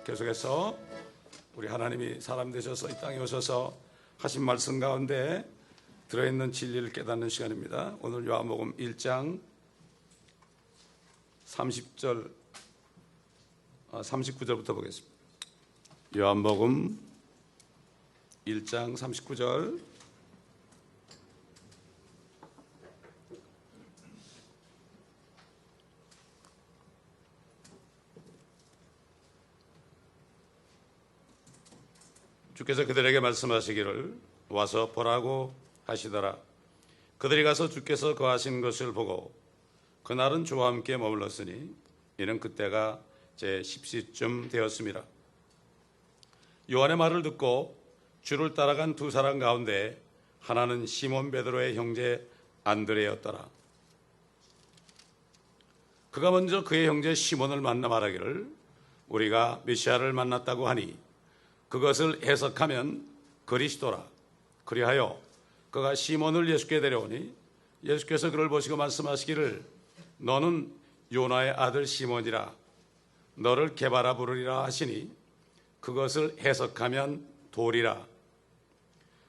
계속해서 우리 하나님이 사람 되셔서 이 땅에 오셔서 하신 말씀 가운데 들어있는 진리를 깨닫는 시간입니다. 오늘 요한복음 1장 39절부터 보겠습니다. 요한복음 1장 39절. 주께서 그들에게 말씀하시기를 와서 보라고 하시더라. 그들이 가서 주께서 거하신 것을 보고 그날은 주와 함께 머물렀으니 이는 그때가 제 10시쯤 되었습니다. 요한의 말을 듣고 주를 따라간 두 사람 가운데 하나는 시몬 베드로의 형제 안드레였더라. 그가 먼저 그의 형제 시몬을 만나 말하기를 우리가 메시아를 만났다고 하니 그것을 해석하면 그리스도라. 그리하여 그가 시몬을 예수께 데려오니 예수께서 그를 보시고 말씀하시기를 너는 요나의 아들 시몬이라. 너를 게바라 부르리라 하시니 그것을 해석하면 돌이라.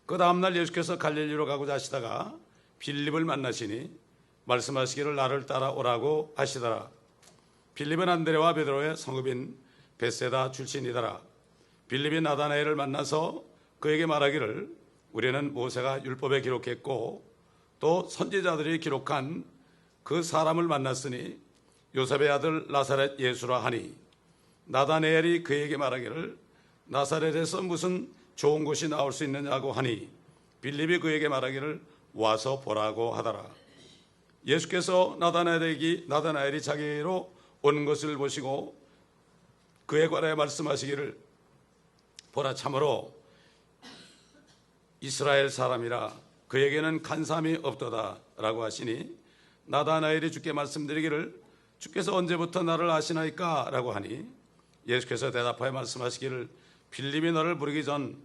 그 다음날 예수께서 갈릴리로 가고자 하시다가 빌립을 만나시니 말씀하시기를 나를 따라오라고 하시더라. 빌립은 안드레와 베드로의 성읍인 벳세다 출신이더라. 빌립이 나다나엘을 만나서 그에게 말하기를 우리는 모세가 율법에 기록했고 또 선지자들이 기록한 그 사람을 만났으니 요셉의 아들 나사렛 예수라 하니 나다나엘이 그에게 말하기를 나사렛에서 무슨 좋은 곳이 나올 수 있느냐고 하니 빌립이 그에게 말하기를 와서 보라고 하더라. 예수께서 나다나엘이 자기로 온 것을 보시고 그에 관하여 말씀하시기를 보라 참으로 이스라엘 사람이라 그에게는 간삼이 없도다 라고 하시니 나다나엘이 주께 말씀드리기를 주께서 언제부터 나를 아시나이까 라고 하니 예수께서 대답하여 말씀하시기를 빌립이 너를 부르기 전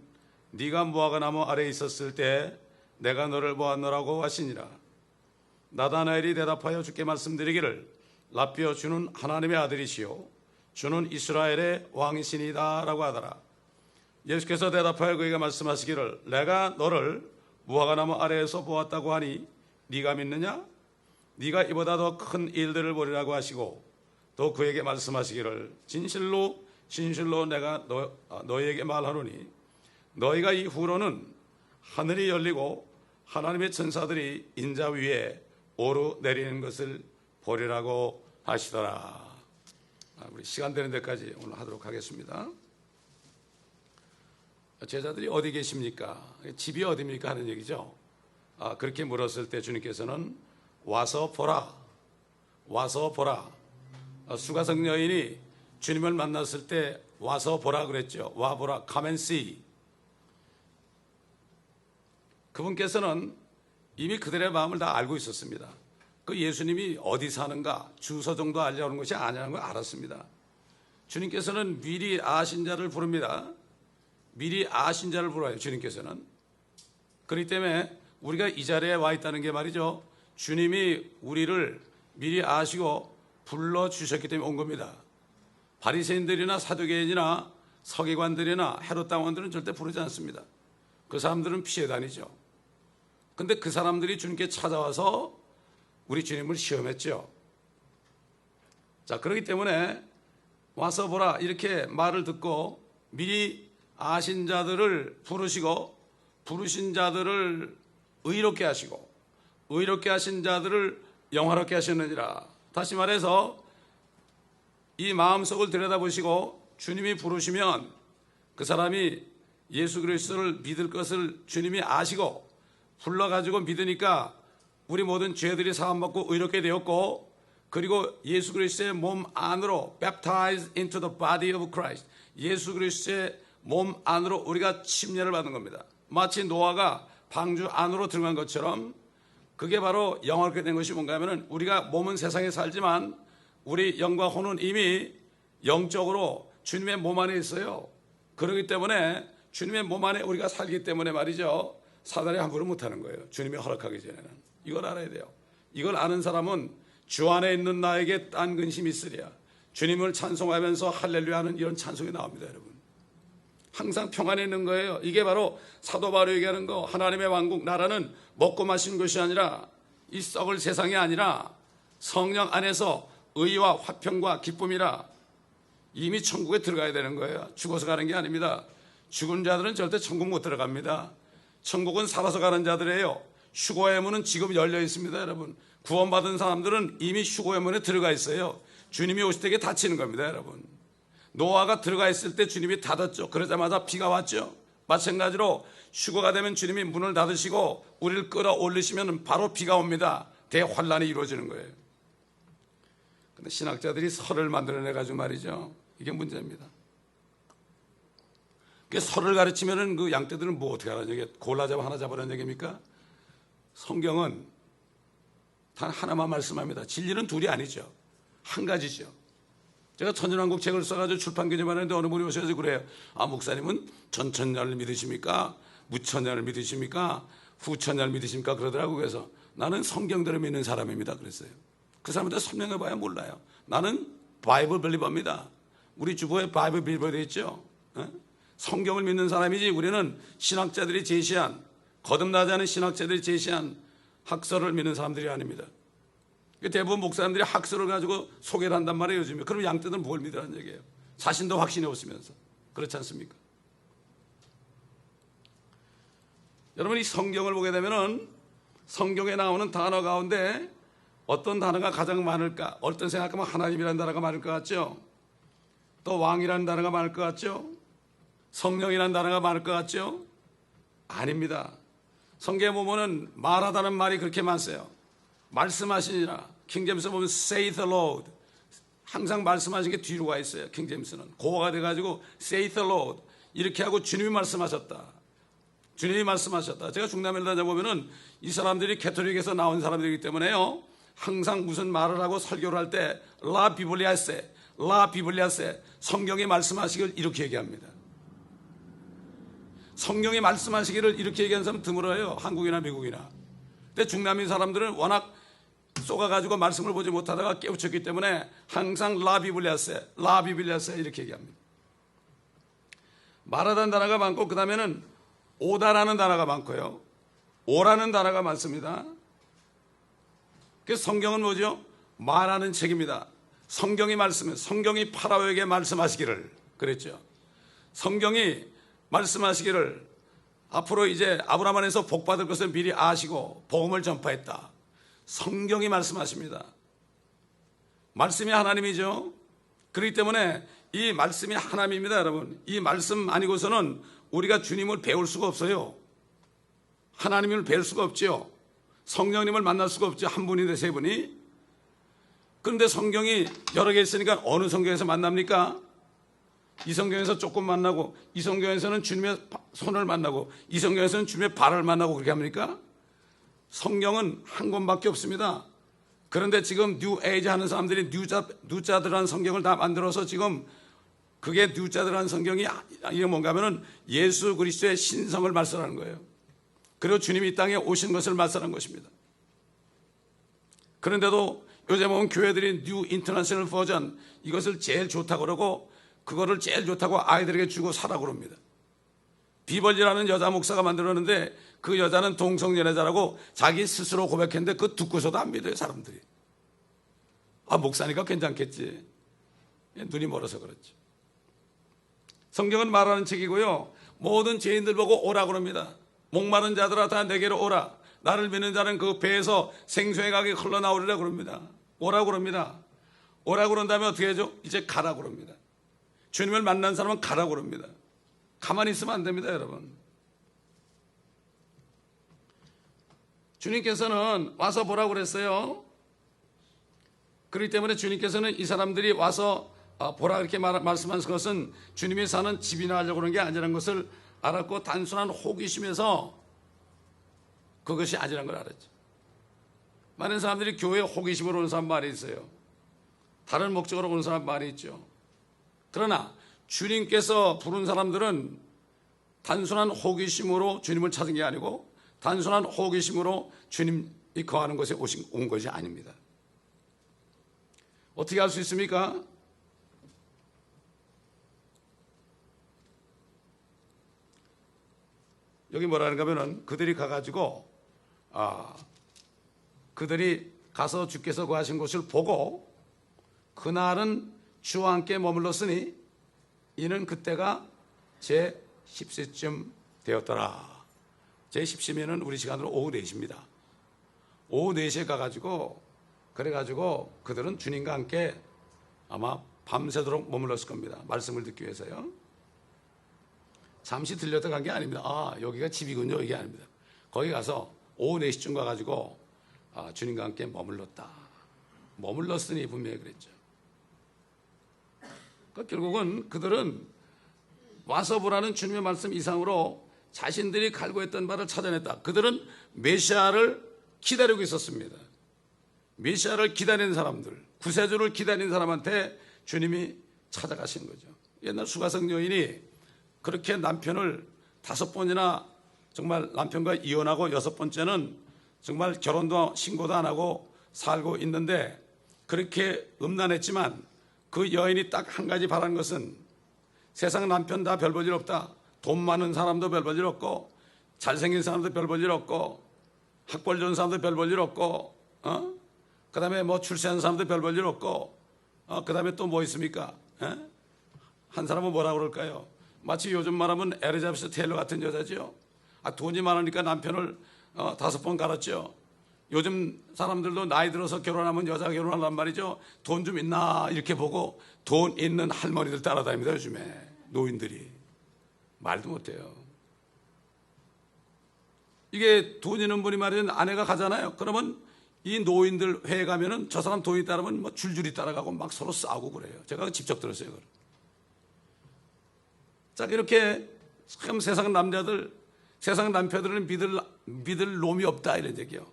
네가 무화과나무 아래에 있었을 때 내가 너를 보았노라고 하시니라. 나다나엘이 대답하여 주께 말씀드리기를 라삐여 주는 하나님의 아들이시요 주는 이스라엘의 왕이시니다 라고 하더라. 예수께서 대답하여 그에게 말씀하시기를 내가 너를 무화과나무 아래에서 보았다고 하니 네가 믿느냐? 네가 이보다 더 큰 일들을 보리라고 하시고 또 그에게 말씀하시기를 진실로 진실로 내가 너희에게 말하노니 너희가 이후로는 하늘이 열리고 하나님의 천사들이 인자 위에 오르내리는 것을 보리라고 하시더라. 우리 시간 되는 데까지 오늘 하도록 하겠습니다. 제자들이 어디 계십니까? 집이 어디입니까? 하는 얘기죠. 그렇게 물었을 때 주님께서는 와서 보라. 와서 보라. 수가성 여인이 주님을 만났을 때 와서 보라 그랬죠. 와 보라. Come and see. 그분께서는 이미 그들의 마음을 다 알고 있었습니다. 그 예수님이 어디 사는가 주소 정도 알려는 것이 아니라는 걸 알았습니다. 주님께서는 미리 아신 자를 부릅니다. 미리 아신 자를 부르어요. 주님께서는. 그렇기 때문에 우리가 이 자리에 와 있다는 게 말이죠. 주님이 우리를 미리 아시고 불러주셨기 때문에 온 겁니다. 바리새인들이나 사두개인이나 서기관들이나 헤롯 당원들은 절대 부르지 않습니다. 그 사람들은 피해 다니죠. 근데 그 사람들이 주님께 찾아와서 우리 주님을 시험했죠. 자, 그렇기 때문에 와서 보라 이렇게 말을 듣고 미리 아신 자들을 부르시고 부르신 자들을 의롭게 하시고 의롭게 하신 자들을 영화롭게 하셨느니라. 다시 말해서 이 마음속을 들여다보시고 주님이 부르시면 그 사람이 예수 그리스도를 믿을 것을 주님이 아시고 불러가지고 믿으니까 우리 모든 죄들이 사함받고 의롭게 되었고 그리고 예수 그리스도의 몸 안으로 baptized into the body of Christ 예수 그리스도의 몸 안으로 우리가 침례를 받는 겁니다. 마치 노아가 방주 안으로 들어간 것처럼 그게 바로 영원하게 된 것이 뭔가 하면은 우리가 몸은 세상에 살지만 우리 영과 혼은 이미 영적으로 주님의 몸 안에 있어요. 그렇기 때문에 주님의 몸 안에 우리가 살기 때문에 말이죠. 사단이 함부로 못하는 거예요. 주님이 허락하기 전에는. 이걸 알아야 돼요. 이걸 아는 사람은 주 안에 있는 나에게 딴 근심이 있으랴. 주님을 찬송하면서 할렐루야 하는 이런 찬송이 나옵니다, 여러분. 항상 평안에 있는 거예요. 이게 바로 사도 바울이 얘기하는 거, 하나님의 왕국 나라는 먹고 마시는 것이 아니라 이 썩을 세상이 아니라 성령 안에서 의와 화평과 기쁨이라. 이미 천국에 들어가야 되는 거예요. 죽어서 가는 게 아닙니다. 죽은 자들은 절대 천국 못 들어갑니다. 천국은 살아서 가는 자들이에요. 휴거의 문은 지금 열려 있습니다, 여러분. 구원받은 사람들은 이미 휴거의 문에 들어가 있어요. 주님이 오실 때에 닫히는 겁니다, 여러분. 노아가 들어가 있을 때 주님이 닫았죠. 그러자마자 비가 왔죠. 마찬가지로 휴거가 되면 주님이 문을 닫으시고 우리를 끌어올리시면 바로 비가 옵니다. 대환란이 이루어지는 거예요. 근데 신학자들이 설을 만들어내가지고 말이죠. 이게 문제입니다. 설을 가르치면은 그 양떼들은 뭐 어떻게 하라는 얘기, 골라 잡아 하나 잡으라는 얘기입니까? 성경은 단 하나만 말씀합니다. 진리는 둘이 아니죠. 한 가지죠. 제가 천연왕국 책을 써가지고 출판 기념하는데 어느 분이 오셔서 그래요. 아, 목사님은 전천년을 믿으십니까? 무천년을 믿으십니까? 후천년을 믿으십니까? 그러더라고요. 그래서 나는 성경대로 믿는 사람입니다. 그랬어요. 그 사람한테 설명해봐야 몰라요. 나는 바이블 빌리버입니다. 우리 주보에 바이블 빌리버 되어 있죠. 성경을 믿는 사람이지 우리는 신학자들이 제시한, 거듭나지 않은 신학자들이 제시한 학설을 믿는 사람들이 아닙니다. 대부분 목사님들이 학설을 가지고 소개를 한단 말이에요, 요즘에. 그럼 양떼들은 뭘 믿으라는 얘기예요? 자신도 확신이 없으면서. 그렇지 않습니까? 여러분, 이 성경을 보게 되면은 성경에 나오는 단어 가운데 어떤 단어가 가장 많을까? 어떤 생각하면 하나님이라는 단어가 많을 것 같죠? 또 왕이라는 단어가 많을 것 같죠? 성령이라는 단어가 많을 것 같죠? 아닙니다. 성경에 보면은 말하다는 말이 그렇게 많어요. 말씀하시니라. 킹제임스 보면 say the Lord. 항상 말씀하신 게 뒤로 가 있어요. 킹제임스는 고어가 돼가지고 say the Lord 이렇게 하고 주님이 말씀하셨다. 주님이 말씀하셨다. 제가 중남미를 다녀보면은 이 사람들이 캐톨릭에서 나온 사람들이기 때문에요. 항상 무슨 말을 하고 설교를 할 때 라 비블리아세, 라 비블리아세, 성경이 말씀하시길 이렇게 얘기합니다. 성경이 말씀하시기를 이렇게 얘기하는 사람 드물어요. 한국이나 미국이나. 근데 중남미 사람들은 워낙 쏘가가지고 말씀을 보지 못하다가 깨우쳤기 때문에 항상 라 비블리아세, 라 비블리아세 이렇게 얘기합니다. 말하다는 단어가 많고 그 다음에는 오다라는 단어가 많고요. 오라는 단어가 많습니다. 그래서 성경은 뭐죠? 말하는 책입니다. 성경이 말씀해, 성경이 파라오에게 말씀하시기를 그랬죠. 성경이 말씀하시기를 앞으로 이제 아브라함 안에서 복받을 것을 미리 아시고 복음을 전파했다. 성경이 말씀하십니다. 말씀이 하나님이죠. 그렇기 때문에 이 말씀이 하나님입니다, 여러분. 이 말씀 아니고서는 우리가 주님을 배울 수가 없어요. 하나님을 배울 수가 없죠. 성령님을 만날 수가 없죠. 한 분인데 세 분이. 그런데 성경이 여러 개 있으니까 어느 성경에서 만납니까? 이 성경에서 조금 만나고, 이 성경에서는 주님의 손을 만나고, 이 성경에서는 주님의 발을 만나고 그렇게 합니까? 성경은 한 권밖에 없습니다. 그런데 지금 뉴 에이지 하는 사람들이 뉴자들한 성경을 다 만들어서 지금 그게 뉴자들한 성경이 이게 뭔가 하면은 예수 그리스도의 신성을 말씀하는 거예요. 그리고 주님이 이 땅에 오신 것을 말씀하는 것입니다. 그런데도 요새 보면 교회들이 뉴 인터내셔널 버전 이것을 제일 좋다고 그러고 그거를 제일 좋다고 아이들에게 주고 사라고 그럽니다. 비벌리라는 여자 목사가 만들었는데 그 여자는 동성연애자라고 자기 스스로 고백했는데 그거 듣고서도 안 믿어요, 사람들이. 아, 목사니까 괜찮겠지. 눈이 멀어서 그렇지. 성경은 말하는 책이고요. 모든 죄인들 보고 오라 그럽니다. 목마른 자들아 다 내게로 오라. 나를 믿는 자는 그 배에서 생수의 강이 흘러나오리라 그럽니다. 오라 그럽니다. 오라 그런 다음에 어떻게 하죠? 이제 가라 그럽니다. 주님을 만난 사람은 가라 그럽니다. 가만히 있으면 안 됩니다, 여러분. 주님께서는 와서 보라고 그랬어요. 그렇기 때문에 주님께서는 이 사람들이 와서 보라 이렇게 말씀하신 것은 주님이 사는 집이나 하려고 하는 게 아니라는 것을 알았고 단순한 호기심에서 그것이 아니라는 걸 알았죠. 많은 사람들이 교회에 호기심으로 오는 사람 말이 있어요. 다른 목적으로 오는 사람 말이 있죠. 그러나 주님께서 부른 사람들은 단순한 호기심으로 주님을 찾은 게 아니고 단순한 호기심으로 주님이 거하는 곳에 온 것이 아닙니다. 어떻게 할 수 있습니까? 여기 뭐라는가 하면은 그들이 가가지고 그들이 가서 주께서 구하신 곳을 보고 그날은 주와 함께 머물렀으니 이는 그때가 제 10시쯤 되었더라. 제 10시면은 우리 시간으로 오후 4시입니다. 오후 4시에 가가지고 그래가지고 그들은 주님과 함께 아마 밤새도록 머물렀을 겁니다. 말씀을 듣기 위해서요. 잠시 들렸다 간 게 아닙니다. 여기가 집이군요. 이게 아닙니다. 거기 가서 오후 4시쯤 가가지고 주님과 함께 머물렀다. 머물렀으니 분명히 그랬죠. 그러니까 결국은 그들은 와서 보라는 주님의 말씀 이상으로 자신들이 갈구했던 바를 찾아냈다. 그들은 메시아를 기다리고 있었습니다. 메시아를 기다리는 사람들, 구세주를 기다리는 사람한테 주님이 찾아가신 거죠. 옛날 수가성 여인이 그렇게 남편을 5번이나 정말 남편과 이혼하고 6번째는 정말 결혼도 신고도 안 하고 살고 있는데 그렇게 음란했지만 그 여인이 딱 한 가지 바란 것은 세상 남편 다 별 볼 일 없다. 돈 많은 사람도 별 볼 일 없고 잘생긴 사람도 별 볼 일 없고 학벌 좋은 사람도 별 볼 일 없고 그 다음에 뭐 출세한 사람도 별 볼 일 없고 그 다음에 또 뭐 있습니까? 한 사람은 뭐라 그럴까요? 마치 요즘 말하면 에리자베스 테일러 같은 여자죠. 돈이 많으니까 남편을 5번 갈았죠. 요즘 사람들도 나이 들어서 결혼하면 여자 결혼하란 말이죠. 돈 좀 있나 이렇게 보고 돈 있는 할머니들 따라다닙니다. 요즘에 노인들이 말도 못해요. 이게 돈 있는 분이 말이죠. 아내가 가잖아요. 그러면 이 노인들 회에 가면은 저 사람 돈이 따르면 뭐 줄줄이 따라가고 막 서로 싸우고 그래요. 제가 직접 들었어요. 그걸. 자, 이렇게 참 세상 남자들, 세상 남편들은 믿을 놈이 없다 이런 얘기요.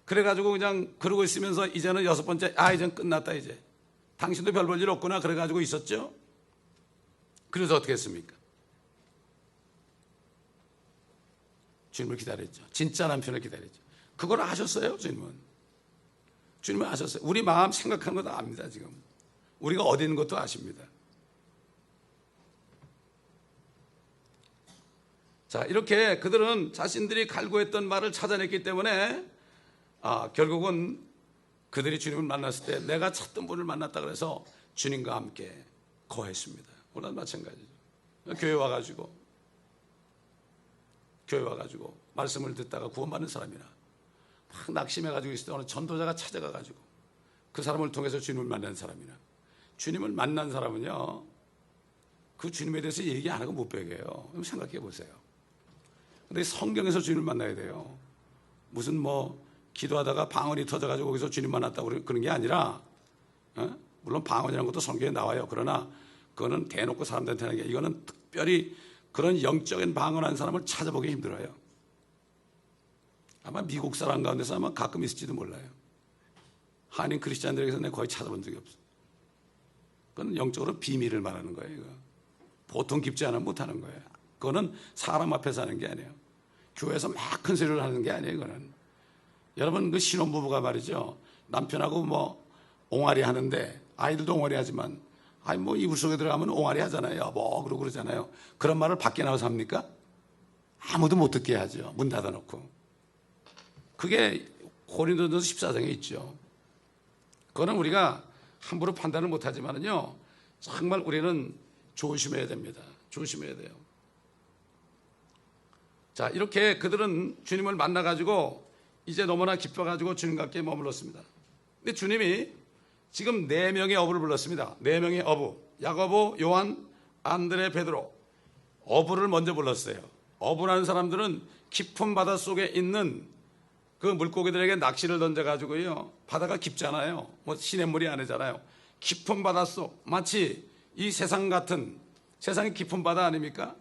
그래가지고 그냥 그러고 있으면서 이제는 6번째, 이제는 끝났다 이제. 당신도 별 볼 일 없구나 그래가지고 있었죠. 그래서 어떻게 했습니까? 주님을 기다렸죠. 진짜 남편을 기다렸죠. 그걸 아셨어요, 주님은? 주님은 아셨어요. 우리 마음 생각하는 것도 압니다, 지금. 우리가 어디 있는 것도 아십니다. 자, 이렇게 그들은 자신들이 갈구했던 말을 찾아냈기 때문에 결국은 그들이 주님을 만났을 때 내가 찾던 분을 만났다 그래서 주님과 함께 거했습니다. 오늘 마찬가지죠. 교회 와가지고 말씀을 듣다가 구원받는 사람이나 막 낙심해가지고 있을 때 어느 전도자가 찾아가가지고 그 사람을 통해서 주님을 만난 사람이나 주님을 만난 사람은요 그 주님에 대해서 얘기 안 하고 못 배겨요. 생각해 보세요. 근데 성경에서 주님을 만나야 돼요. 무슨 뭐 기도하다가 방언이 터져가지고 거기서 주님 만났다고 그런 게 아니라 물론 방언이라는 것도 성경에 나와요. 그러나 그거는 대놓고 사람들한테 하는 게 이거는 특별히 그런 영적인 방언한 사람을 찾아보기 힘들어요. 아마 미국 사람 가운데서 아마 가끔 있을지도 몰라요. 한인 크리스찬들에게서 내가 거의 찾아본 적이 없어. 그건 영적으로 비밀을 말하는 거예요. 이거. 보통 깊지 않으면 못하는 거예요. 그거는 사람 앞에서 하는 게 아니에요. 교회에서 막 큰 소리를 하는 게 아니에요. 그거는. 여러분 그 신혼부부가 말이죠. 남편하고 뭐 옹알이 하는데 아이들도 옹알이 하지만 뭐 이불 속에 들어가면 옹알이 하잖아요. 뭐 그러고 그러잖아요. 그런 말을 밖에 나와서 합니까? 아무도 못 듣게 하죠. 문 닫아놓고. 그게 고린도전서 14장에 있죠. 그거는 우리가 함부로 판단을 못하지만은요. 정말 우리는 조심해야 됩니다. 조심해야 돼요. 자, 이렇게 그들은 주님을 만나가지고 이제 너무나 기뻐가지고 주님과 함께 머물렀습니다. 근데 주님이 지금 4명의 어부를 불렀습니다. 4명의 어부. 야고보, 요한, 안드레, 베드로. 어부를 먼저 불렀어요. 어부라는 사람들은 깊은 바다 속에 있는 그 물고기들에게 낚시를 던져가지고요. 바다가 깊잖아요. 뭐 시냇물이 아니잖아요. 깊은 바다 속. 마치 이 세상 같은 세상이 깊은 바다 아닙니까?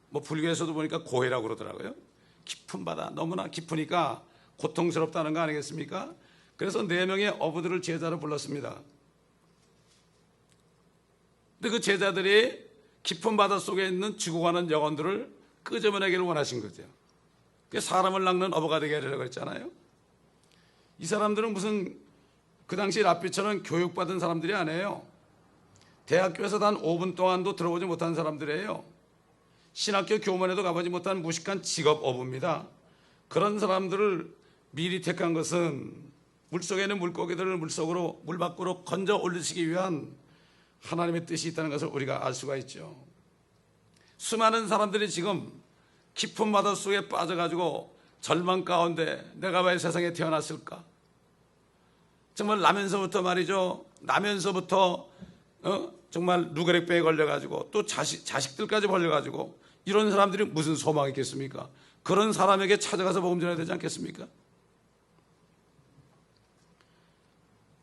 뭐 불교에서도 보니까 고해라고 그러더라고요. 깊은 바다. 너무나 깊으니까 고통스럽다는 거 아니겠습니까? 그래서 4명의 어부들을 제자로 불렀습니다. 근데 그 제자들이 깊은 바다 속에 있는 죽어가는 영혼들을 끄집어내기를 원하신 거죠. 사람을 낚는 어부가 되게 하려고 했잖아요. 이 사람들은 무슨 그 당시 랍비처럼 교육받은 사람들이 아니에요. 대학교에서 단 5분 동안도 들어보지 못한 사람들이에요. 신학교 교문에도 가보지 못한 무식한 직업 어부입니다. 그런 사람들을 미리 택한 것은 물속에 있는 물고기들을 물속으로 물 밖으로 건져 올리시기 위한 하나님의 뜻이 있다는 것을 우리가 알 수가 있죠. 수많은 사람들이 지금 깊은 바다 속에 빠져가지고 절망 가운데 내가 왜 세상에 태어났을까? 정말 나면서부터 말이죠. 나면서부터 정말 누그렉병에 걸려가지고 또 자식들까지 걸려가지고 이런 사람들이 무슨 소망이 있겠습니까? 그런 사람에게 찾아가서 복음 전해야 되지 않겠습니까?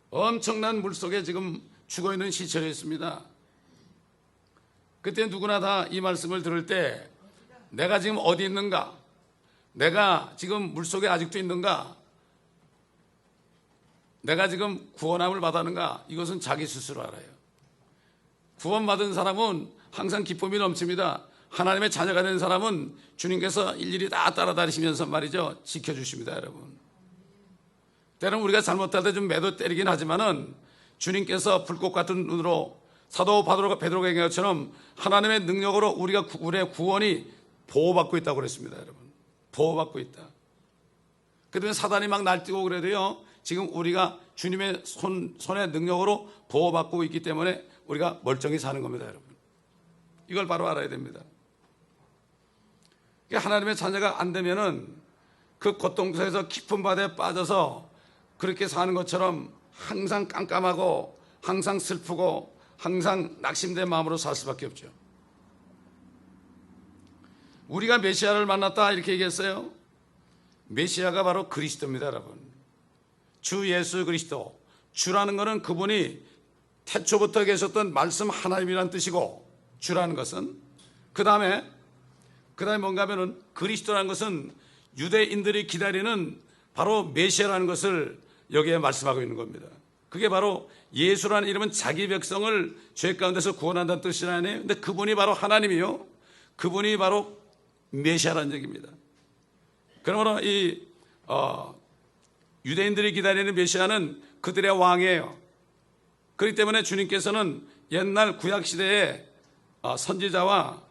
엄청난 물속에 지금 죽어있는 시체가 있습니다. 그때 누구나 다 이 말씀을 들을 때 내가 지금 어디 있는가? 내가 지금 물속에 아직도 있는가? 내가 지금 구원함을 받았는가? 이것은 자기 스스로 알아요. 구원받은 사람은 항상 기쁨이 넘칩니다. 하나님의 자녀가 된 사람은 주님께서 일일이 다 따라다니시면서 말이죠. 지켜주십니다, 여러분. 때로는 우리가 잘못할 때 좀 매도 때리긴 하지만은 주님께서 불꽃 같은 눈으로 사도 베드로가 얘기한 것처럼 하나님의 능력으로 우리의 구원이 보호받고 있다고 그랬습니다, 여러분. 보호받고 있다. 그러면 사단이 막 날뛰고 그래도요, 지금 우리가 주님의 손의 능력으로 보호받고 있기 때문에 우리가 멀쩡히 사는 겁니다, 여러분. 이걸 바로 알아야 됩니다. 하나님의 자녀가 안 되면은 그 고통에서 깊은 바다에 빠져서 그렇게 사는 것처럼 항상 깜깜하고 항상 슬프고 항상 낙심된 마음으로 살 수밖에 없죠. 우리가 메시아를 만났다 이렇게 얘기했어요. 메시아가 바로 그리스도입니다, 여러분. 주 예수 그리스도. 주라는 것은 그분이 태초부터 계셨던 말씀 하나님이라는 뜻이고, 주라는 것은 그 다음에 뭔가 하면은 그리스도라는 것은 유대인들이 기다리는 바로 메시아라는 것을 여기에 말씀하고 있는 겁니다. 그게 바로 예수라는 이름은 자기 백성을 죄 가운데서 구원한다는 뜻이라네요. 근데 그분이 바로 하나님이요. 그분이 바로 메시아라는 얘기입니다. 그러므로 유대인들이 기다리는 메시아는 그들의 왕이에요. 그렇기 때문에 주님께서는 옛날 구약시대에 선지자와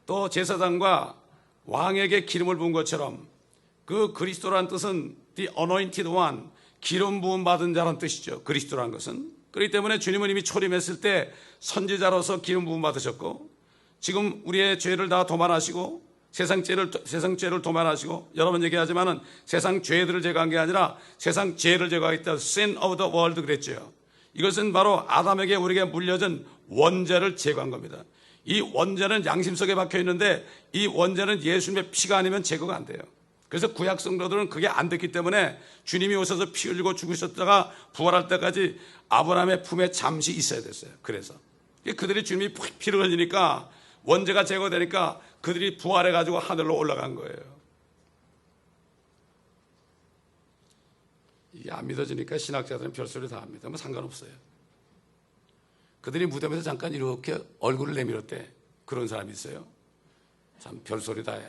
또 제사장과 왕에게 기름을 부은 것처럼 그 그리스도라는 뜻은 the anointed one, 기름 부음 받은 자라는 뜻이죠. 그리스도라는 것은. 그렇기 때문에 주님은 이미 초림했을 때 선지자로서 기름 부음 받으셨고, 지금 우리의 죄를 다 도말하시고 세상 죄를 도말하시고, 여러 번 얘기하지만은 세상 죄들을 제거한 게 아니라 세상 죄를 제거하겠다. sin of the world 그랬죠. 이것은 바로 아담에게 우리에게 물려진 원죄를 제거한 겁니다. 이 원죄는 양심 속에 박혀 있는데 이 원죄는 예수님의 피가 아니면 제거가 안 돼요. 그래서 구약 성도들은 그게 안 됐기 때문에 주님이 오셔서 피 흘리고 죽으셨다가 부활할 때까지 아브라함의 품에 잠시 있어야 됐어요. 그래서 그들이 주님이 피를 흘리니까 원죄가 제거되니까 그들이 부활해가지고 하늘로 올라간 거예요. 이게 안 믿어지니까 신학자들은 별소리 다 합니다. 뭐 상관없어요. 그들이 무덤에서 잠깐 이렇게 얼굴을 내밀었대. 그런 사람이 있어요. 참 별소리 다 해.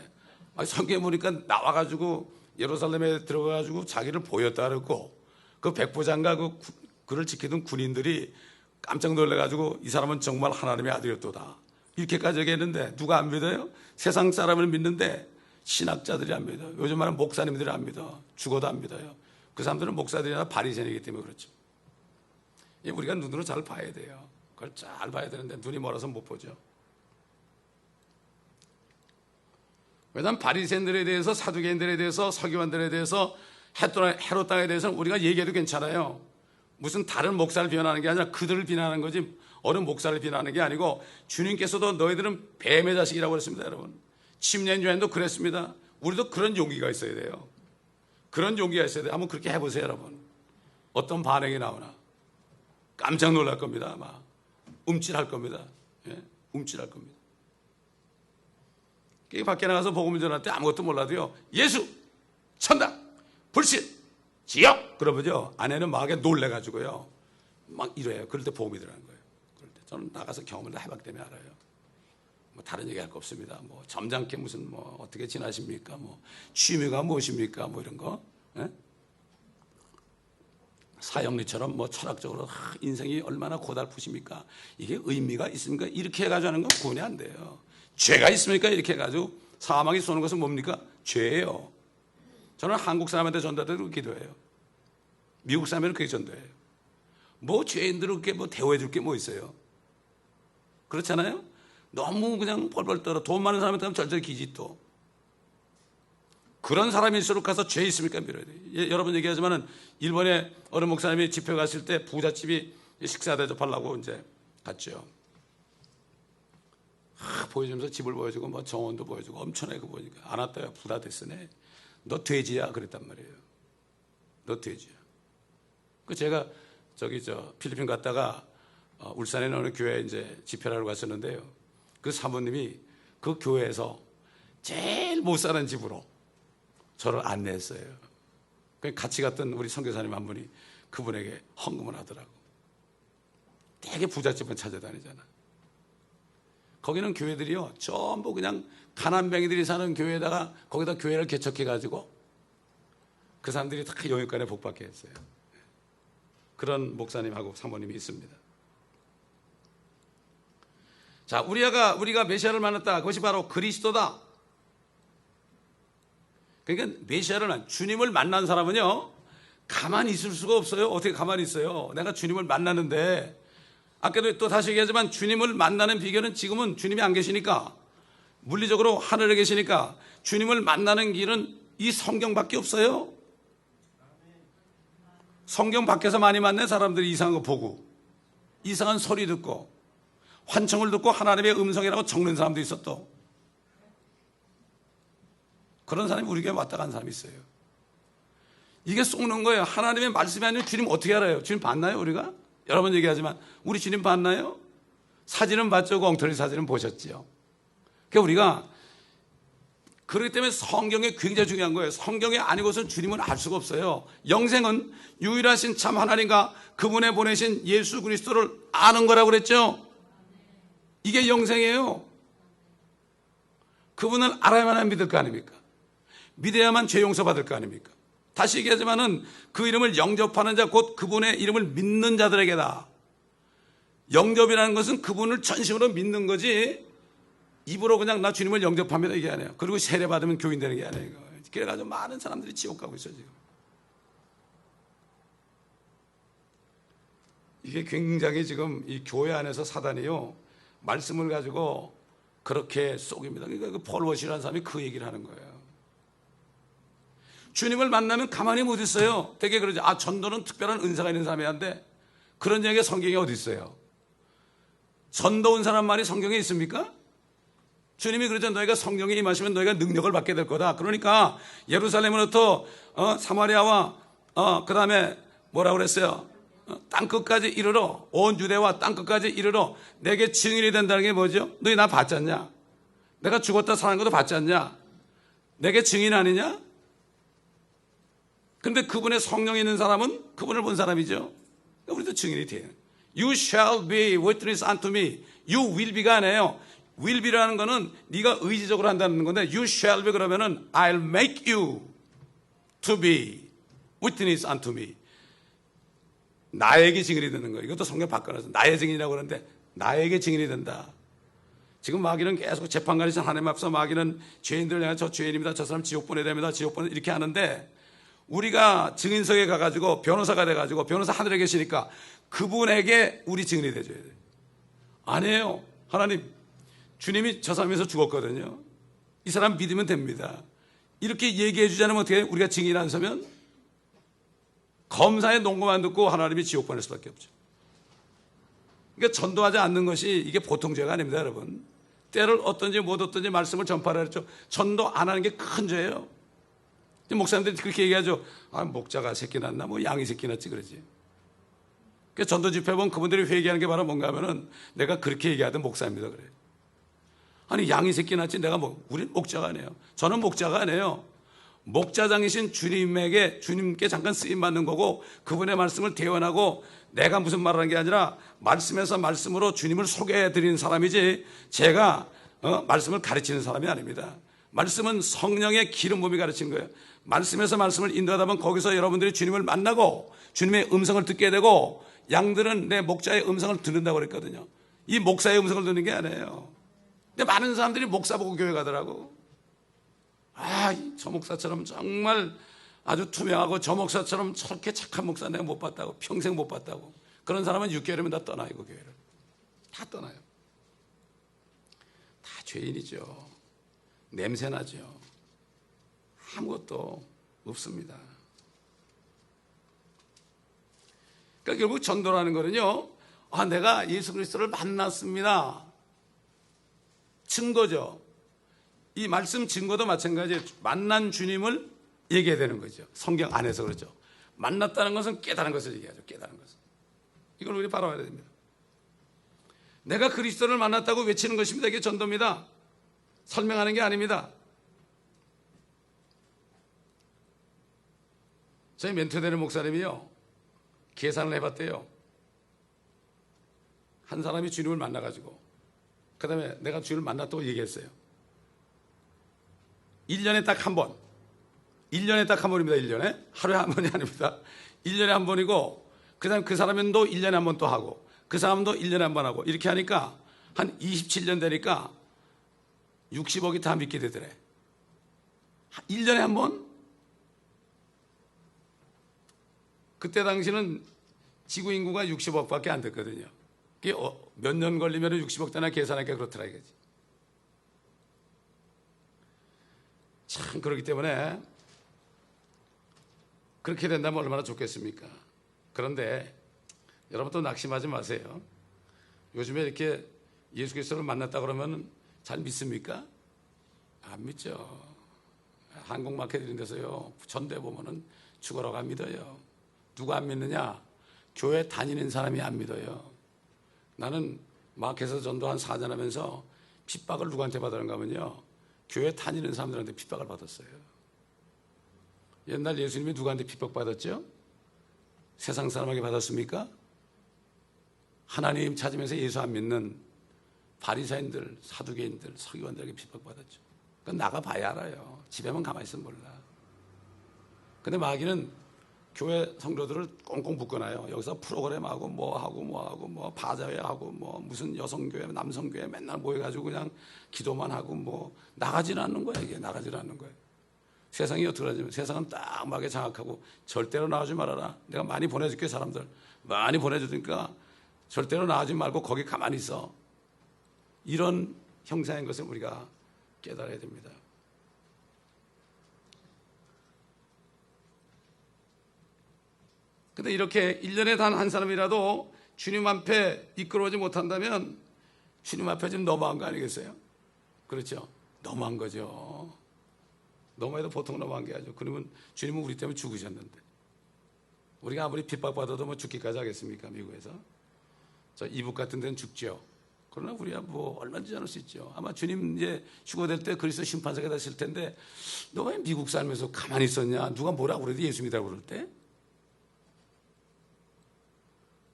성경에 보니까 나와가지고 예루살렘에 들어가가지고 자기를 보였다 그러고, 그 백부장과 그를 지키던 군인들이 깜짝 놀라가지고 이 사람은 정말 하나님의 아들이었도다. 이렇게까지 얘기했는데 누가 안 믿어요? 세상 사람을 믿는데 신학자들이 안 믿어요. 요즘 말하는 목사님들이 안 믿어. 죽어도 안 믿어요. 그 사람들은 목사들이나 바리새인이기 때문에 그렇죠. 우리가 눈으로 잘 봐야 돼요. 그걸 잘 봐야 되는데 눈이 멀어서 못 보죠. 왜냐하면 바리새인들에 대해서, 사두개인들에 대해서, 서기관들에 대해서, 헤롯 땅에 대해서는 우리가 얘기해도 괜찮아요. 무슨 다른 목사를 비난하는 게 아니라 그들을 비난하는 거지 어느 목사를 비난하는 게 아니고, 주님께서도 너희들은 뱀의 자식이라고 그랬습니다, 여러분. 침례 요한도 그랬습니다. 우리도 그런 용기가 있어야 돼요. 그런 용기가 있어야 돼요. 한번 그렇게 해보세요, 여러분. 어떤 반응이 나오나. 깜짝 놀랄 겁니다, 아마. 움찔할 겁니다. 예? 움찔할 겁니다. 밖에 나가서 복음을 전할 때 아무것도 몰라도요, 예수, 천당, 불신, 지옥! 그러면요, 아내는 막에 놀래가지고요, 막 이래요. 그럴 때 복음이 들어가는 거예요. 그럴 때 저는 나가서 경험을 다 해봤기 때문에 알아요. 뭐 다른 얘기할 거 없습니다. 뭐 점잖게 무슨 뭐 어떻게 지나십니까? 뭐 취미가 무엇입니까? 뭐 이런 거. 예? 사형리처럼 뭐 철학적으로 인생이 얼마나 고달프십니까? 이게 의미가 있습니까? 이렇게 해가지고 하는 건 구원이 안 돼요. 죄가 있습니까? 이렇게 해가지고 사망이 쏘는 것은 뭡니까? 죄예요. 저는 한국 사람한테 전도해도 기도해요. 미국 사람에는 그게 전도해요. 뭐 죄인들을 그렇게 뭐 대우해 줄 게 뭐 있어요? 그렇잖아요? 너무 그냥 벌벌 떨어. 돈 많은 사람한테 하면 절절히 기지 또. 그런 사람일수록 가서 죄 있습니까? 밀어야 돼. 여러분 얘기하지만은 일본에 어느 목사님이 집회 갔을 때 부잣집이 식사 대접하려고 이제 갔죠. 보여주면서 집을 보여주고 뭐 정원도 보여주고 엄청나게 보니까 안 왔다야 부다 됐으네. 너 돼지야 그랬단 말이에요. 너 돼지야. 그 제가 필리핀 갔다가 울산에 있는 어느 교회에 이제 집회를 하러 갔었는데요. 그 사모님이 그 교회에서 제일 못 사는 집으로 저를 안내했어요. 같이 갔던 우리 선교사님 한 분이 그분에게 헌금을 하더라고. 되게 부잣집은 찾아다니잖아. 거기는 교회들이요 전부 그냥 가난뱅이들이 사는 교회에다가 거기다 교회를 개척해가지고 그 사람들이 다 영육간에 복받게 했어요. 그런 목사님하고 사모님이 있습니다. 자, 우리가 메시아를 만났다. 그것이 바로 그리스도다. 그러니까 메시아를 주님을 만난 사람은요 가만히 있을 수가 없어요. 어떻게 가만히 있어요? 내가 주님을 만나는데, 아까도 또 다시 얘기하지만 주님을 만나는 비결은 지금은 주님이 안 계시니까, 물리적으로 하늘에 계시니까 주님을 만나는 길은 이 성경밖에 없어요. 성경 밖에서 많이 만난 사람들이 이상한 거 보고 이상한 소리 듣고 환청을 듣고 하나님의 음성이라고 적는 사람도 있어. 또 그런 사람이 우리 교회에 왔다 간 사람이 있어요. 이게 속는 거예요. 하나님의 말씀이 아니면 주님 어떻게 알아요? 주님 봤나요? 우리가? 여러 번 얘기하지만 우리 주님 봤나요? 사진은 봤죠. 그 엉터리 사진은 보셨지요. 그러니까 우리가 그렇기 때문에 성경이 굉장히 중요한 거예요. 성경이 아니고서는 주님은 알 수가 없어요. 영생은 유일하신 참 하나님과 그분에 보내신 예수 그리스도를 아는 거라고 그랬죠. 이게 영생이에요. 그분을 알아야만 믿을 거 아닙니까? 믿어야만 죄 용서 받을 거 아닙니까? 다시 얘기하지만은 그 이름을 영접하는 자 곧 그분의 이름을 믿는 자들에게다. 영접이라는 것은 그분을 전심으로 믿는 거지 입으로 그냥 나 주님을 영접합니다 이게 아니에요. 그리고 세례 받으면 교인 되는 게 아니에요. 그래가지고 많은 사람들이 지옥 가고 있어요 지금. 이게 굉장히 지금 이 교회 안에서 사단이요 말씀을 가지고 그렇게 속입니다. 그러니까 그 폴워시라는 사람이 그 얘기를 하는 거예요. 주님을 만나면 가만히 못 있어요. 되게 그러죠. 아, 전도는 특별한 은사가 있는 사람이 한데 그런 얘기가 성경에 어디 있어요? 전도 온 사람 말이 성경에 있습니까? 주님이 그러죠. 너희가 성령에 임하시면 너희가 능력을 받게 될 거다. 그러니까 예루살렘으로부터 사마리아와 그 다음에 뭐라고 그랬어요? 땅끝까지 이르러, 온 유대와 땅끝까지 이르러 내게 증인이 된다는 게 뭐죠? 너희 나 봤지 않냐? 내가 죽었다 사는 것도 봤지 않냐? 내게 증인 아니냐? 근데 그분의 성령이 있는 사람은 그분을 본 사람이죠. 우리도 증인이 돼요. You shall be witness unto me. You will be가 아니에요. will be라는 거는 네가 의지적으로 한다는 건데 you shall be 그러면은 I'll make you to be witness unto me. 나에게 증인이 되는 거예요. 이것도 성경 바꿔놔서 나의 증인이라고 그러는데 나에게 증인이 된다. 지금 마귀는 계속 재판관이신 하나님 앞서 마귀는 죄인들을 향해 저 죄인입니다. 저 사람 지옥 보내야 됩니다. 지옥 보내 이렇게 하는데 우리가 증인석에 가가지고 변호사가 돼가지고 변호사 하늘에 계시니까 그분에게 우리 증인이 돼줘야 돼요. 아니에요. 하나님 주님이 저 사람에서 죽었거든요. 이 사람 믿으면 됩니다. 이렇게 얘기해 주지 않으면 어떻게 해요? 우리가 증인 안 서면 검사의 농고만 듣고 하나님이 지옥 보낼 수밖에 없죠. 그러니까 전도하지 않는 것이 이게 보통 죄가 아닙니다, 여러분. 때를 어떤지 못 어떤지 말씀을 전파를 했죠. 전도 안 하는 게 큰 죄예요. 목사님들이 그렇게 얘기하죠. 아, 목자가 새끼 낳나? 뭐 양이 새끼 낳지 그러지. 그러니까 전도 집회 보면 그분들이 회개하는 게 바로 뭔가 하면은 내가 그렇게 얘기하던 목사입니다 그래요. 아니 양이 새끼 낳지 내가 뭐 우린 목자가 아니에요. 저는 목자가 아니에요. 목자장이신 주님께 잠깐 쓰임 받는 거고 그분의 말씀을 대언하고 내가 무슨 말을 하는 게 아니라 말씀에서 말씀으로 주님을 소개해 드리는 사람이지 제가 말씀을 가르치는 사람이 아닙니다. 말씀은 성령의 기름 부음이 가르친 거예요. 말씀에서 말씀을 인도하다 보면 거기서 여러분들이 주님을 만나고 주님의 음성을 듣게 되고 양들은 내 목자의 음성을 듣는다고 그랬거든요. 이 목사의 음성을 듣는 게 아니에요. 근데 많은 사람들이 목사 보고 교회 가더라고. 저 목사처럼 정말 아주 투명하고 저 목사처럼 저렇게 착한 목사 내가 못 봤다고, 평생 못 봤다고. 그런 사람은 6개월이면 다 떠나요, 그 교회를. 다 떠나요. 다 죄인이죠. 냄새나죠. 아무것도 없습니다. 그러니까 결국 전도라는 거는요, 내가 예수 그리스도를 만났습니다. 증거죠. 이 말씀 증거도 마찬가지예요. 만난 주님을 얘기해야 되는 거죠. 성경 안에서 그렇죠. 만났다는 것은 깨달은 것을 얘기하죠. 깨달은 것을. 이걸 우리 바라봐야 됩니다. 내가 그리스도를 만났다고 외치는 것입니다. 이게 전도입니다. 설명하는 게 아닙니다. 저희 멘토되는 목사님이요, 계산을 해봤대요. 한 사람이 주님을 만나가지고 그 다음에 내가 주님을 만났다고 얘기했어요. 1년에 딱 한 번. 1년에 딱 한 번입니다. 1년에. 하루에 한 번이 아닙니다. 1년에 한 번이고, 그 다음에 그 사람도 1년에 한 번 또 하고, 그 사람도 1년에 한 번 하고, 이렇게 하니까 한 27년 되니까 60억이 다 믿게 되더래. 1년에 한 번? 그때 당시는 지구 인구가 60억밖에 안 됐거든요. 그게 몇 년 걸리면 60억 되나 계산하니까 그렇더라 이거지. 참 그렇기 때문에 그렇게 된다면 얼마나 좋겠습니까? 그런데 여러분 또 낙심하지 마세요. 요즘에 이렇게 예수 그리스도를 만났다 그러면 잘 믿습니까? 안 믿죠. 한국마켓 이런 데서요, 전도해 보면은 죽어라고 안 믿어요. 누가 안 믿느냐? 교회 다니는 사람이 안 믿어요. 나는 마켓에서 전도 한 4년 하면서 핍박을 누구한테 받았는가 하면요, 교회 다니는 사람들한테 핍박을 받았어요. 옛날 예수님이 누구한테 핍박받았죠? 세상 사람에게 받았습니까? 하나님 찾으면서 예수 안 믿는 바리새인들, 사두개인들, 서기관들에게 핍박받았죠. 그건 나가봐야 알아요. 집에만 가만히 있으면 몰라. 근데 마귀는 교회 성도들을 꽁꽁 묶어놔요. 여기서 프로그램하고 뭐하고 바자회하고 무슨 여성교회, 남성교회 맨날 모여가지고 그냥 기도만 하고 나가질 않는 거예요. 이게 나가질 않는 거예요. 세상이 어떻게 하냐면 세상은 딱 마귀에 장악하고 절대로 나오지 말아라. 내가 많이 보내줄게 사람들. 많이 보내주니까 절대로 나오지 말고 거기 가만히 있어. 이런 형상인 것을 우리가 깨달아야 됩니다. 근데 이렇게 1년에 단 한 사람이라도 주님 앞에 이끌어오지 못한다면 주님 앞에 좀 너무한 거 아니겠어요? 그렇죠? 너무한 거죠. 너무해도 보통 너무한 게 아니죠. 그러면 주님은 우리 때문에 죽으셨는데 우리가 아무리 핍박받아도 죽기까지 하겠습니까? 미국에서. 저 이북 같은 데는 죽죠. 그러나 우리야 얼마든지 않을 수 있죠. 아마 주님 이제 휴거될 때 그리스도 심판사가 되실 텐데 너 왜 미국 살면서 가만히 있었냐? 누가 뭐라고 그래도 예수 믿으라고 그럴 때?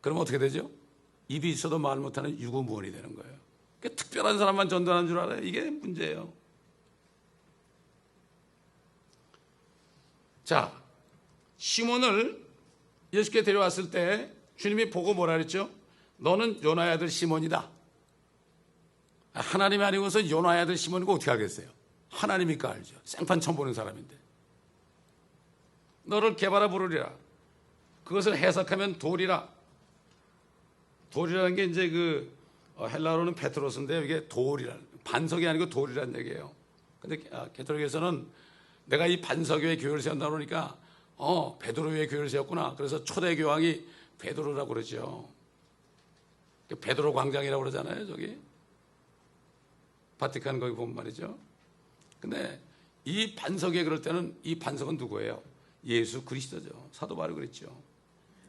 그러면 어떻게 되죠? 입이 있어도 말 못하는 유구무원이 되는 거예요. 그러니까 특별한 사람만 전도하는 줄 알아요. 이게 문제예요. 자, 시몬을 예수께 데려왔을 때 주님이 보고 뭐라 그랬죠? 너는 요나의 아들 시몬이다. 하나님이 아니고서 요나의 아들 시몬이고 어떻게 알겠어요? 하나님이니까 알죠. 생판 처음 보는 사람인데. 너를 개바라 부르리라. 그것을 해석하면 돌이라. 돌이라는 게 이제 헬라어로는 페트로스인데 이게 돌이라는, 반석이 아니고 돌이라는 얘기예요. 근데 개톨릭에서는 내가 이 반석에 교회를 세운다 그러니까 베드로 위에 교회를 세웠구나. 그래서 초대 교황이 베드로라고 그러죠. 베드로 광장이라고 그러잖아요. 저기 바티칸 거기 보면 말이죠. 근데 이 반석에 그럴 때는 이 반석은 누구예요? 예수 그리스도죠. 사도 바울이 그랬죠.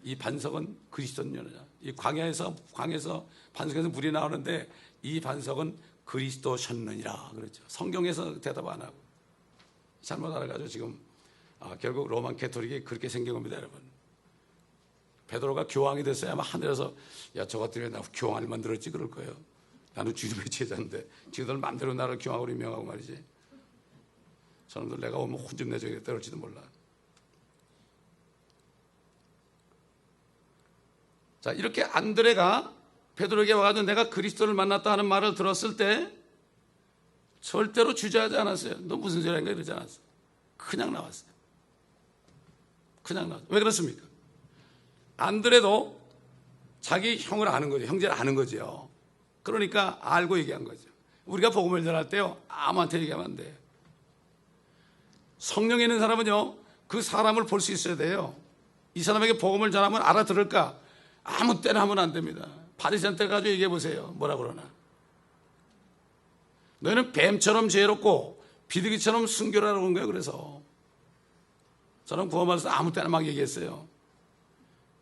이 반석은 그리스도냐. 이 광에서 반석에서 물이 나오는데 이 반석은 그리스도셨느니라 그랬죠. 성경에서 대답 안 하고 잘못 알아가지고 지금 결국 로만 캐토릭이 그렇게 생긴 겁니다, 여러분. 베드로가 교황이 됐어야 아마 하늘에서 야 저것들이 나 교황을 만들었지 그럴 거예요. 나는 주님의 제자인데 지들 마음대로 나를 교황으로 임명하고 말이지. 저놈들 내가 오면 혼 좀 내줘야겠다 그럴지도 몰라. 자, 이렇게 안드레가 베드로에게 와가지고 내가 그리스도를 만났다 하는 말을 들었을 때 절대로 주저하지 않았어요. 너 무슨 소리 하는가 이러지 않았어요. 그냥 나왔어요. 그냥 나왔어요. 왜 그렇습니까? 안드레도 자기 형을 아는 거죠. 형제를 아는 거죠. 그러니까 알고 얘기한 거죠. 우리가 복음을 전할 때요, 아무한테 얘기하면 안 돼요. 성령이 있는 사람은요, 그 사람을 볼 수 있어야 돼요. 이 사람에게 복음을 전하면 알아들을까? 아무 때나 하면 안 됩니다. 바리새인한테 가지고 얘기해 보세요. 뭐라 그러나? 너희는 뱀처럼 지혜롭고 비둘기처럼 순결하라고 한 거예요. 그래서 저는 구원받아서 아무 때나 막 얘기했어요.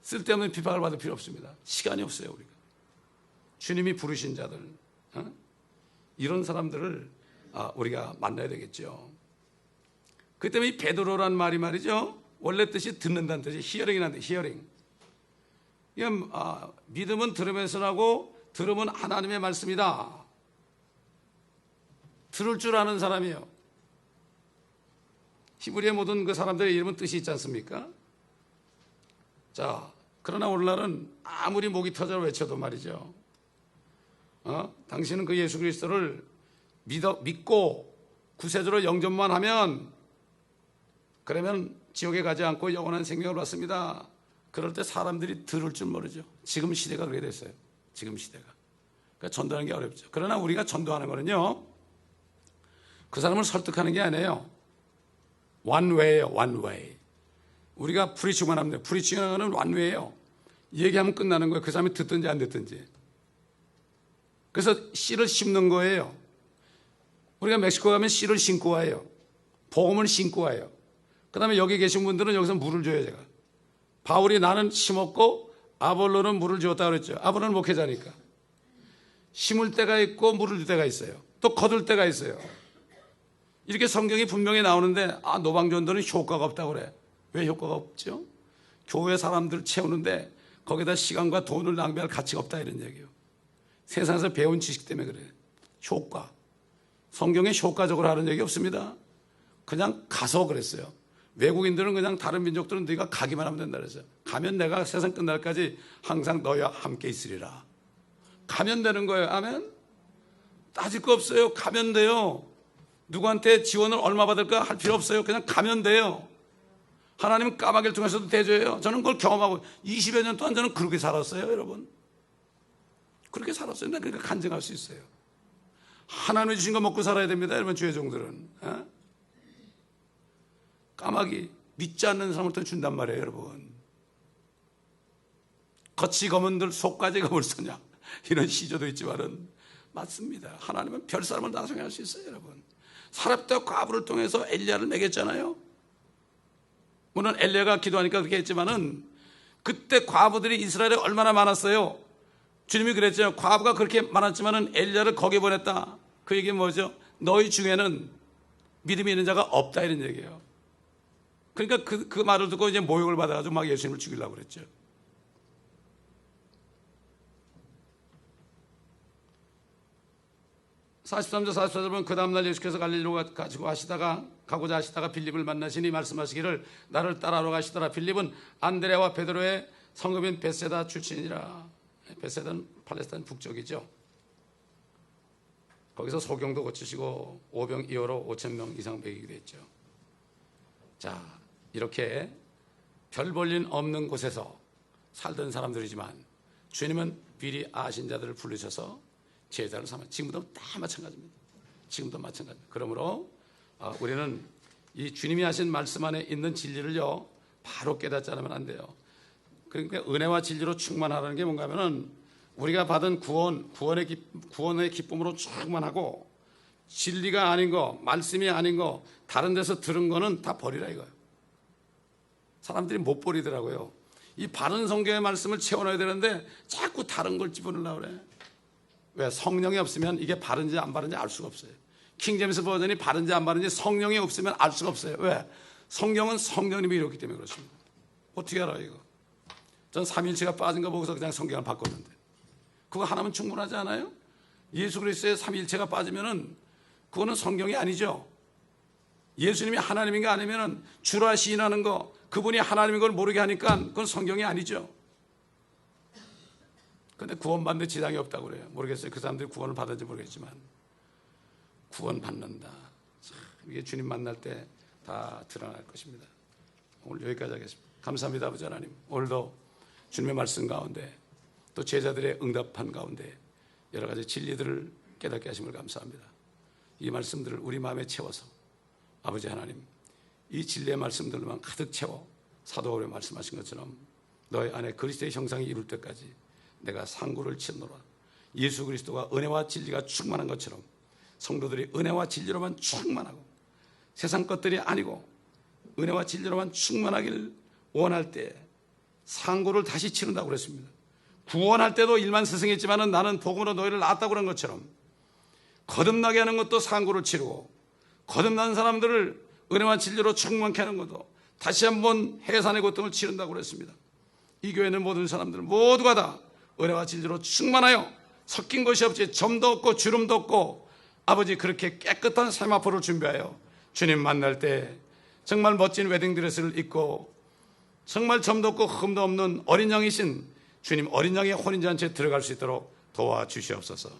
쓸데없는 비판을 받을 필요 없습니다. 시간이 없어요. 우리가 주님이 부르신 자들, 이런 사람들을 우리가 만나야 되겠죠. 그 때문에 이 베드로란 말이 말이죠, 원래 뜻이 듣는다는 뜻이 히어링이라는 뜻. 히어링. 믿음은 들으면서 나고 들으면 하나님의 말씀이다. 들을 줄 아는 사람이에요. 히브리의 모든 그 사람들의 이름은 뜻이 있지 않습니까? 자, 그러나 오늘날은 아무리 목이 터져 외쳐도 말이죠, 당신은 그 예수 그리스도를 믿고 구세주로 영접만 하면, 그러면 지옥에 가지 않고 영원한 생명을 받습니다. 그럴 때 사람들이 들을 줄 모르죠. 지금 시대가 그렇게 됐어요. 지금 시대가. 그러니까 전도하는 게 어렵죠. 그러나 우리가 전도하는 거는요, 그 사람을 설득하는 게 아니에요. one way예요. one way. 우리가 프리칭만 하면 돼요. 프리칭은 one way예요. 얘기하면 끝나는 거예요. 그 사람이 듣든지 안 듣든지. 그래서 씨를 심는 거예요. 우리가 멕시코 가면 씨를 심고 와요. 복음을 심고 와요. 그 다음에 여기 계신 분들은 여기서 물을 줘요. 제가 바울이 나는 심었고 아볼로는 물을 주었다 그랬죠. 아볼로는 목회자니까. 심을 때가 있고 물을 줄 때가 있어요. 또 거둘 때가 있어요. 이렇게 성경이 분명히 나오는데, 노방전도는 효과가 없다고 그래. 왜 효과가 없죠? 교회 사람들 채우는데 거기다 시간과 돈을 낭비할 가치가 없다, 이런 얘기예요. 세상에서 배운 지식 때문에 그래요. 효과. 성경에 효과적으로 하는 얘기 없습니다. 그냥 가서 그랬어요. 외국인들은 그냥 다른 민족들은 네가 가기만 하면 된다 그랬어요. 가면 내가 세상 끝날까지 항상 너와 함께 있으리라. 가면 되는 거예요. 아멘? 따질 거 없어요. 가면 돼요. 누구한테 지원을 얼마 받을까 할 필요 없어요. 그냥 가면 돼요. 하나님은 까마귀를 통해서도 대줘요. 저는 그걸 경험하고 20여 년 동안 저는 그렇게 살았어요. 여러분, 그렇게 살았어요. 나 그러니까 간증할 수 있어요. 하나님이 주신 거 먹고 살아야 됩니다. 여러분, 주의 종들은. 까마귀 믿지 않는 사람한테 준단 말이에요. 여러분, 겉이 검은들 속까지 검을 쓰냐, 이런 시조도 있지만은 맞습니다. 하나님은 별 사람을 나중에 할 수 있어요. 여러분, 사렙과 과부를 통해서 엘리야를 먹였잖아요. 물론 엘리야가 기도하니까 그렇게 했지만은 그때 과부들이 이스라엘에 얼마나 많았어요. 주님이 그랬죠. 과부가 그렇게 많았지만은 엘리야를 거기 보냈다. 그 얘기 뭐죠? 너희 중에는 믿음이 있는 자가 없다, 이런 얘기예요. 그러니까 그 말을 듣고 이제 모욕을 받아가지고 막 예수님을 죽이려고 그랬죠. (43절 44절) 보면 그 다음날 예수께서 갈릴리로 가고자 하시다가 빌립을 만나시니 말씀하시기를 나를 따라오러 가시더라. 빌립은 안드레와 베드로의 성읍인 베세다 출신이라. 베세다는 팔레스타인 북쪽이죠. 거기서 소경도 고치시고 오병 이어로 5,000명 이상 먹이기도 했죠. 자, 이렇게 별 볼일 없는 곳에서 살던 사람들이지만 주님은 미리 아신 자들을 부르셔서 제자를 삼아. 지금도 다 마찬가지입니다. 지금도 마찬가지입니다. 그러므로 우리는 이 주님이 하신 말씀 안에 있는 진리를요, 바로 깨닫지 않으면 안 돼요. 그러니까 은혜와 진리로 충만하라는 게 뭔가 하면은 우리가 받은 구원의 기쁨으로 충만하고, 진리가 아닌 거, 말씀이 아닌 거, 다른 데서 들은 거는 다 버리라 이거예요. 사람들이 못 버리더라고요. 이 바른 성경의 말씀을 채워넣어야 되는데 자꾸 다른 걸 집어넣으려고 그래. 왜? 성령이 없으면 이게 바른지 안 바른지 알 수가 없어요. 킹제임스 버전이 바른지 안 바른지 성령이 없으면 알 수가 없어요. 왜? 성경은 성령님이 이렇기 때문에 그렇습니다. 어떻게 알아요 이거? 전 삼위일체가 빠진 거 보고서 그냥 성경을 바꿨는데, 그거 하나면 충분하지 않아요? 예수 그리스도의 삼위일체가 빠지면은 그거는 성경이 아니죠. 예수님이 하나님인가 아니면은 주라 시인하는 거, 그분이 하나님인 걸 모르게 하니까 그건 성경이 아니죠. 근데 구원받는 지장이 없다고 그래요. 모르겠어요. 그 사람들이 구원을 받았는지 모르겠지만. 구원받는다. 이게 주님 만날 때 다 드러날 것입니다. 오늘 여기까지 하겠습니다. 감사합니다. 아버지 하나님, 오늘도 주님의 말씀 가운데 또 제자들의 응답한 가운데 여러 가지 진리들을 깨닫게 하심을 감사합니다. 이 말씀들을 우리 마음에 채워서 아버지 하나님, 이 진리의 말씀들만 가득 채워 사도 바울이 말씀하신 것처럼 너희 안에 그리스도의 형상이 이룰 때까지 내가 상고를 치노라. 예수 그리스도가 은혜와 진리가 충만한 것처럼 성도들이 은혜와 진리로만 충만하고 세상 것들이 아니고 은혜와 진리로만 충만하길 원할 때 상고를 다시 치른다고 그랬습니다. 구원할 때도 일만 스승했지만 나는 복음으로 너희를 낳았다고 그런 것처럼 거듭나게 하는 것도 상고를 치르고 거듭난 사람들을 은혜와 진리로 충만케 하는 것도 다시 한번 해산의 고통을 치른다고 그랬습니다. 이 교회는 모든 사람들 모두가 다 은혜와 진리로 충만하여 섞인 것이 없이 점도 없고 주름도 없고 아버지 그렇게 깨끗한 세마포를 준비하여 주님 만날 때 정말 멋진 웨딩드레스를 입고 정말 점도 없고 흠도 없는 어린 양이신 주님 어린 양의 혼인잔치에 들어갈 수 있도록 도와주시옵소서.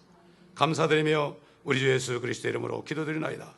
감사드리며 우리 주 예수 그리스도의 이름으로 기도드리나이다.